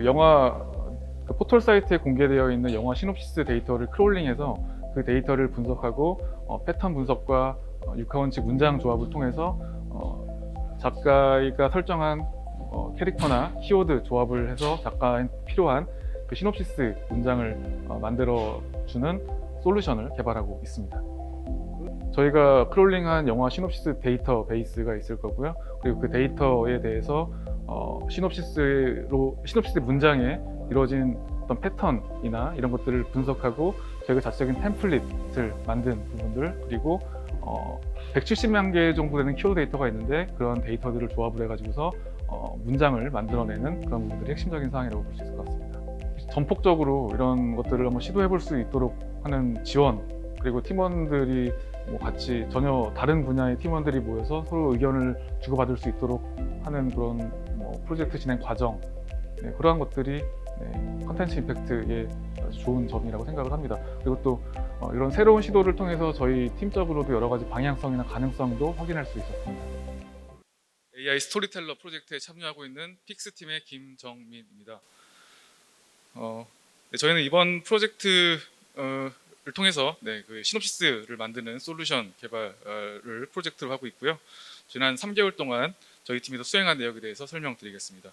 영화 그 포털 사이트에 공개되어 있는 영화 시놉시스 데이터를 크롤링해서 그 데이터를 분석하고 패턴 분석과 육하원칙 문장 조합을 통해서 작가가 설정한 캐릭터나 키워드 조합을 해서 작가에 필요한 그 시놉시스 문장을 만들어주는 솔루션을 개발하고 있습니다. 저희가 크롤링한 영화 시놉시스 데이터 베이스가 있을 거고요. 그리고 그 데이터에 대해서 시놉시스 문장에 이루어진 어떤 패턴이나 이런 것들을 분석하고 저희가 자체적인 템플릿을 만든 부분들, 그리고 170만 개 정도 되는 키워드 데이터가 있는데 그런 데이터들을 조합을 해가지고서 문장을 만들어내는 그런 부분들이 핵심적인 사항이라고 볼 수 있을 것 같습니다. 전폭적으로 이런 것들을 한번 시도해 볼 수 있도록 하는 지원, 그리고 팀원들이 같이 전혀 다른 분야의 팀원들이 모여서 서로 의견을 주고받을 수 있도록 하는 그런 프로젝트 진행 과정, 그러한 것들이 컨텐츠 임팩트의 아주 좋은 점이라고 생각을 합니다. 그리고 또 이런 새로운 시도를 통해서 저희 팀적으로도 여러 가지 방향성이나 가능성도 확인할 수 있었습니다. AI 스토리텔러 프로젝트에 참여하고 있는 픽스팀의 김정민입니다. 저희는 이번 프로젝트를 통해서 그 시놉시스를 만드는 솔루션 개발을 프로젝트로 하고 있고요. 지난 3개월 동안 저희 팀에서 수행한 내역에 대해서 설명드리겠습니다.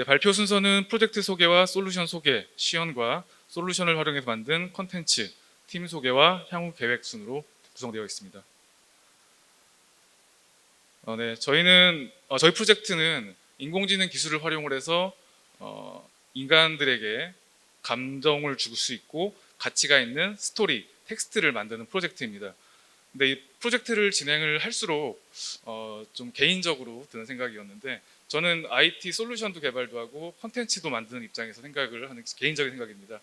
발표 순서는 프로젝트 소개와 솔루션 소개, 시연과 솔루션을 활용해서 만든 컨텐츠, 팀 소개와 향후 계획 순으로 구성되어 있습니다. 저희 프로젝트는 인공지능 기술을 활용을 해서 인간들에게 감정을 줄 수 있고 가치가 있는 스토리, 텍스트를 만드는 프로젝트입니다. 근데 이 프로젝트를 진행을 할수록 좀 개인적으로 드는 생각이었는데, 저는 IT 솔루션도 개발도 하고 컨텐츠도 만드는 입장에서 생각을 하는 개인적인 생각입니다.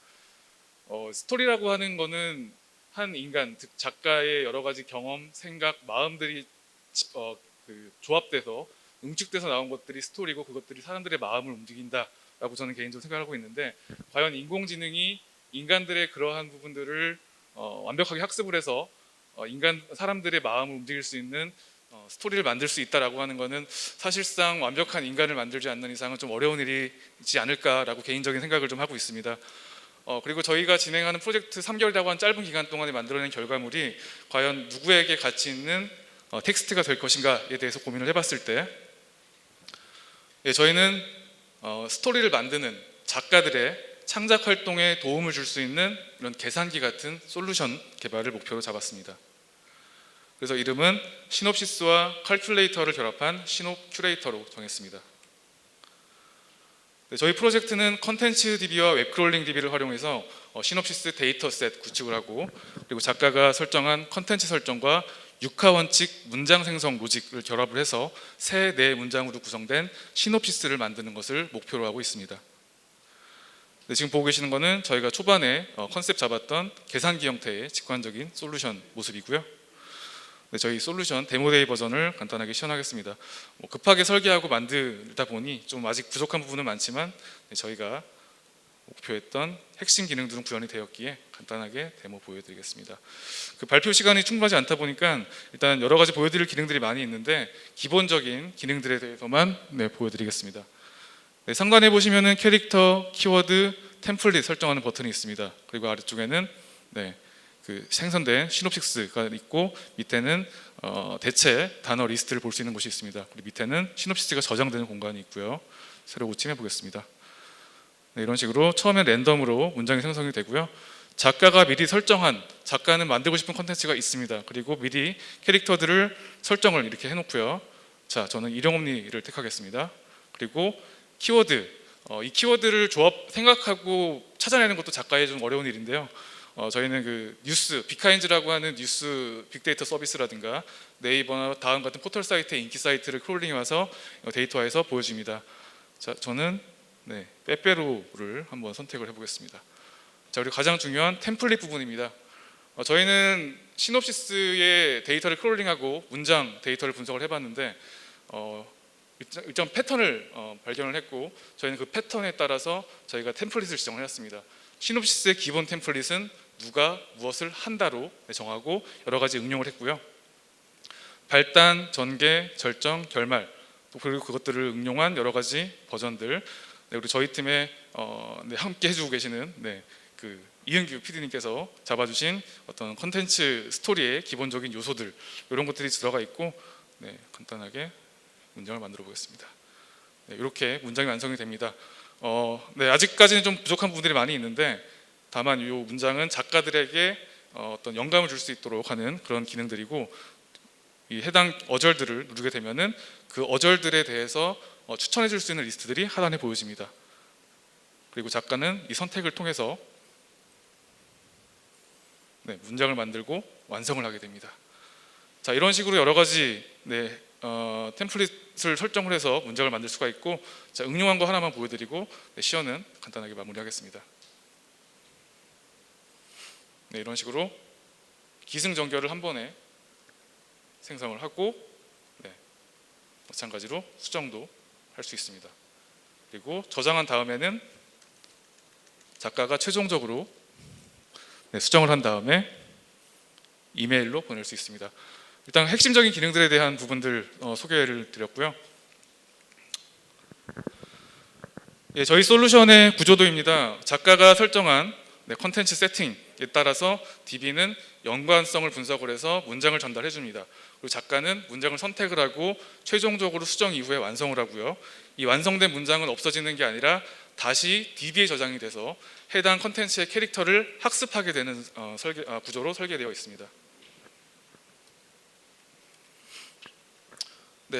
스토리라고 하는 거는 한 인간, 즉 작가의 여러 가지 경험, 생각, 마음들이 조합돼서 응축돼서 나온 것들이 스토리고, 그것들이 사람들의 마음을 움직인다라고 저는 개인적으로 생각하고 있는데, 과연 인공지능이 인간들의 그러한 부분들을 완벽하게 학습을 해서 사람들의 마음을 움직일 수 있는 스토리를 만들 수 있다라고 하는 것은 사실상 완벽한 인간을 만들지 않는 이상은 좀 어려운 일이지 않을까라고 개인적인 생각을 좀 하고 있습니다. 그리고 저희가 진행하는 프로젝트 3개월이라고 한 짧은 기간 동안에 만들어낸 결과물이 과연 누구에게 가치 있는 텍스트가 될 것인가에 대해서 고민을 해봤을 때, 저희는 스토리를 만드는 작가들의 창작 활동에 도움을 줄 수 있는 이런 계산기 같은 솔루션 개발을 목표로 잡았습니다. 그래서 이름은 시놉시스와 칼큘레이터를 결합한 시놉 큐레이터로 정했습니다. 저희 프로젝트는 컨텐츠 DB와 웹크롤링 DB를 활용해서 시놉시스 데이터셋 구축을 하고, 그리고 작가가 설정한 컨텐츠 설정과 육하원칙 문장 생성 로직을 결합을 해서 세 문장으로 구성된 시놉시스를 만드는 것을 목표로 하고 있습니다. 지금 보고 계시는 것은 저희가 초반에 컨셉 잡았던 계산기 형태의 직관적인 솔루션 모습이고요. 저희 솔루션 데모데이 버전을 간단하게 시연하겠습니다. 급하게 설계하고 만들다 보니 좀 아직 부족한 부분은 많지만 저희가 목표했던 핵심 기능들은 구현이 되었기에 간단하게 데모 보여드리겠습니다. 그 발표 시간이 충분하지 않다 보니까 일단 여러 가지 보여드릴 기능들이 많이 있는데, 기본적인 기능들에 대해서만 보여드리겠습니다. 상단에 보시면은 캐릭터, 키워드, 템플릿 설정하는 버튼이 있습니다. 그리고 아래쪽에는 그 생성된 시놉시스가 있고, 밑에는 대체 단어 리스트를 볼 수 있는 곳이 있습니다. 그리고 밑에는 시놉시스가 저장되는 공간이 있고요. 새로 고침해 보겠습니다. 이런 식으로 처음엔 랜덤으로 문장이 생성이 되고요. 작가가 미리 설정한, 작가는 만들고 싶은 컨텐츠가 있습니다. 그리고 미리 캐릭터들을 설정을 이렇게 해놓고요. 자, 저는 일용업리를 택하겠습니다. 그리고 키워드, 이 키워드를 생각하고 찾아내는 것도 작가의 좀 어려운 일인데요. 저희는 그 뉴스, 빅카인즈라고 하는 뉴스 빅데이터 서비스라든가 네이버나 다음 같은 포털 사이트의 인기 사이트를 크롤링해 와서 데이터화해서 보여줍니다. 자, 저는 빼빼로를 한번 선택을 해보겠습니다. 자, 그리고 가장 중요한 템플릿 부분입니다. 저희는 시놉시스의 데이터를 크롤링하고 문장 데이터를 분석을 해봤는데 일정 패턴을 발견을 했고, 저희는 그 패턴에 따라서 저희가 템플릿을 지정을 해놨습니다. 시놉시스의 기본 템플릿은 누가 무엇을 한다로 정하고 여러 가지 응용을 했고요. 발단, 전개, 절정, 결말, 또 그리고 그것들을 응용한 여러 가지 버전들, 그리고 저희 팀에 함께 해주고 계시는 그 이은규 PD님께서 잡아주신 어떤 컨텐츠 스토리의 기본적인 요소들 이런 것들이 들어가 있고 간단하게 문장을 만들어 보겠습니다. 이렇게 문장이 완성이 됩니다. 아직까지는 좀 부족한 부분들이 많이 있는데 다만 이 문장은 작가들에게 어떤 영감을 줄 수 있도록 하는 그런 기능들이고 이 해당 어절들을 누르게 되면은 그 어절들에 대해서 추천해 줄 수 있는 리스트들이 하단에 보여집니다. 그리고 작가는 이 선택을 통해서 문장을 만들고 완성을 하게 됩니다. 자, 이런 식으로 여러 가지 템플릿을 설정을 해서 문장을 만들 수가 있고, 자, 응용한 거 하나만 보여드리고 시연은 간단하게 마무리하겠습니다. 이런 식으로 기승전결을 한 번에 생성을 하고 마찬가지로 수정도 할 수 있습니다. 그리고 저장한 다음에는 작가가 최종적으로 수정을 한 다음에 이메일로 보낼 수 있습니다. 일단 핵심적인 기능들에 대한 부분들 소개를 드렸고요. 저희 솔루션의 구조도입니다. 작가가 설정한 컨텐츠 세팅에 따라서 DB는 연관성을 분석을 해서 문장을 전달해 줍니다. 그리고 작가는 문장을 선택을 하고 최종적으로 수정 이후에 완성을 하고요. 이 완성된 문장은 없어지는 게 아니라 다시 DB에 저장이 돼서 해당 컨텐츠의 캐릭터를 학습하게 되는 구조로 설계되어 있습니다.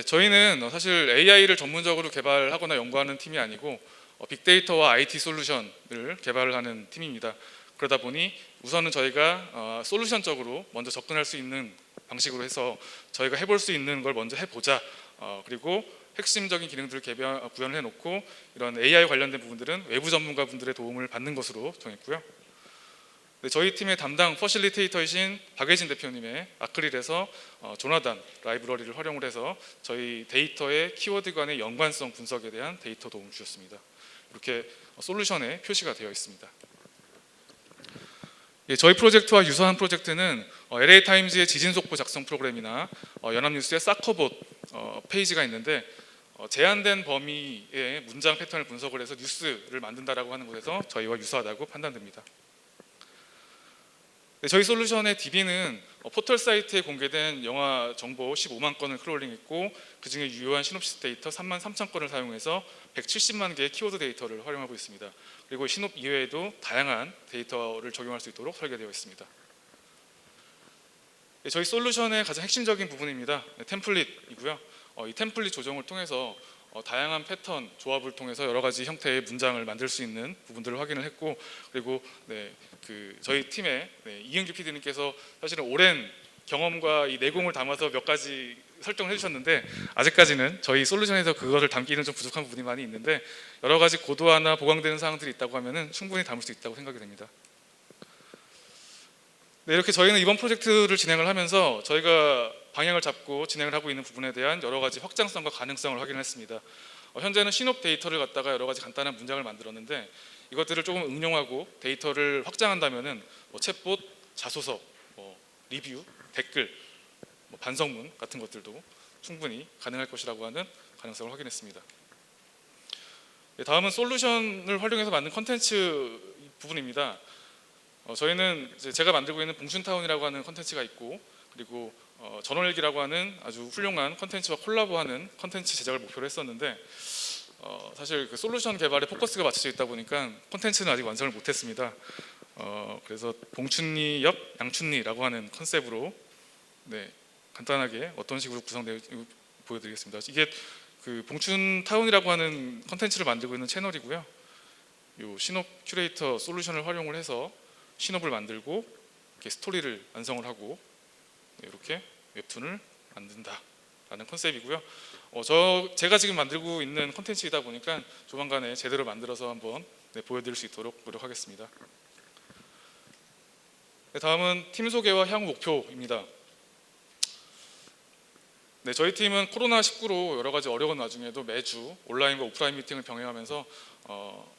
저희는 사실 AI를 전문적으로 개발하거나 연구하는 팀이 아니고 빅데이터와 IT 솔루션을 개발을 하는 팀입니다. 그러다 보니 우선은 저희가 솔루션적으로 먼저 접근할 수 있는 방식으로 해서 저희가 해볼 수 있는 걸 먼저 해보자. 그리고 핵심적인 기능들을 구현을 해놓고 이런 AI 관련된 부분들은 외부 전문가분들의 도움을 받는 것으로 정했고요. 저희 팀의 담당 퍼실리테이터이신 박예진 대표님의 아크릴에서 조나단 라이브러리를 활용을 해서 저희 데이터의 키워드 간의 연관성 분석에 대한 데이터 도움을 주셨습니다. 이렇게 솔루션에 표시가 되어 있습니다. 저희 프로젝트와 유사한 프로젝트는 LA타임즈의 지진속보 작성 프로그램이나 연합뉴스의 사커봇 페이지가 있는데 제한된 범위의 문장 패턴을 분석을 해서 뉴스를 만든다라고 하는 것에서 저희와 유사하다고 판단됩니다. 저희 솔루션의 DB는 포털 사이트에 공개된 영화 정보 15만 건을 크롤링했고 그중에 유효한 시놉시스 데이터 3만 3천 건을 사용해서 170만 개의 키워드 데이터를 활용하고 있습니다. 그리고 시놉 이외에도 다양한 데이터를 적용할 수 있도록 설계되어 있습니다. 저희 솔루션의 가장 핵심적인 부분입니다. 템플릿이고요. 이 템플릿 조정을 통해서 다양한 패턴 조합을 통해서 여러 가지 형태의 문장을 만들 수 있는 부분들을 확인을 했고, 그리고 저희 팀의 이은규 PD님께서 사실은 오랜 경험과 이 내공을 담아서 몇 가지 설정을 해주셨는데 아직까지는 저희 솔루션에서 그것을 담기는 좀 부족한 부분이 많이 있는데 여러 가지 고도화나 보강되는 사항들이 있다고 하면은 충분히 담을 수 있다고 생각이 됩니다. 이렇게 저희는 이번 프로젝트를 진행을 하면서 저희가 방향을 잡고 진행을 하고 있는 부분에 대한 여러 가지 확장성과 가능성을 확인을 했습니다. 현재는 시놉 데이터를 갖다가 여러 가지 간단한 문장을 만들었는데 이것들을 조금 응용하고 데이터를 확장한다면은 챗봇, 자소서, 리뷰, 댓글, 반성문 같은 것들도 충분히 가능할 것이라고 하는 가능성을 확인했습니다. 다음은 솔루션을 활용해서 만든 컨텐츠 부분입니다. 저희는 제가 만들고 있는 봉춘타운이라고 하는 컨텐츠가 있고 그리고 전월일기라고 하는 아주 훌륭한 컨텐츠와 콜라보하는 컨텐츠 제작을 목표로 했었는데 사실 그 솔루션 개발에 포커스가 맞춰져 있다 보니까 컨텐츠는 아직 완성을 못했습니다. 그래서 봉춘리 옆 양춘리라고 하는 컨셉으로 간단하게 어떤 식으로 구성되어 보여드리겠습니다. 이게 그 봉춘타운이라고 하는 컨텐츠를 만들고 있는 채널이고요. 요 시놉 큐레이터 솔루션을 활용을 해서 시놉을 만들고 이렇게 스토리를 완성을 하고 이렇게 웹툰을 만든다라는 컨셉이고요. 제가 지금 만들고 있는 컨텐츠이다 보니까 조만간에 제대로 만들어서 한번 보여드릴 수 있도록 노력하겠습니다. 다음은 팀 소개와 향후 목표입니다. 저희 팀은 코로나19로 여러 가지 어려운 와중에도 매주 온라인과 오프라인 미팅을 병행하면서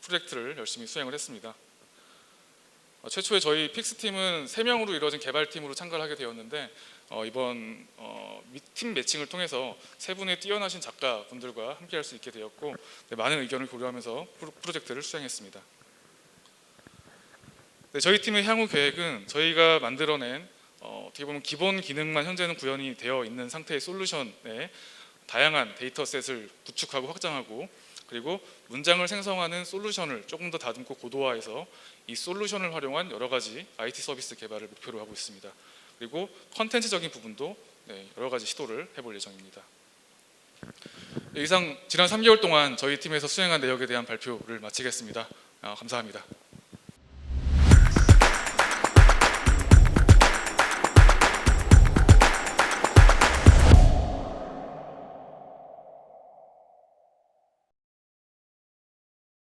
프로젝트를 열심히 수행을 했습니다. 최초에 저희 픽스팀은 3명으로 이루어진 개발팀으로 참가를 하게 되었는데 이번 팀 매칭을 통해서 3분의 뛰어나신 작가분들과 함께할 수 있게 되었고 많은 의견을 고려하면서 프로젝트를 수행했습니다. 저희 팀의 향후 계획은 저희가 만들어낸 어떻게 보면 기본 기능만 현재는 구현이 되어 있는 상태의 솔루션에 다양한 데이터셋을 구축하고 확장하고 그리고 문장을 생성하는 솔루션을 조금 더 다듬고 고도화해서 이 솔루션을 활용한 여러 가지 IT 서비스 개발을 목표로 하고 있습니다. 그리고 컨텐츠적인 부분도 여러 가지 시도를 해볼 예정입니다. 이상 지난 3개월 동안 저희 팀에서 수행한 내역에 대한 발표를 마치겠습니다. 감사합니다.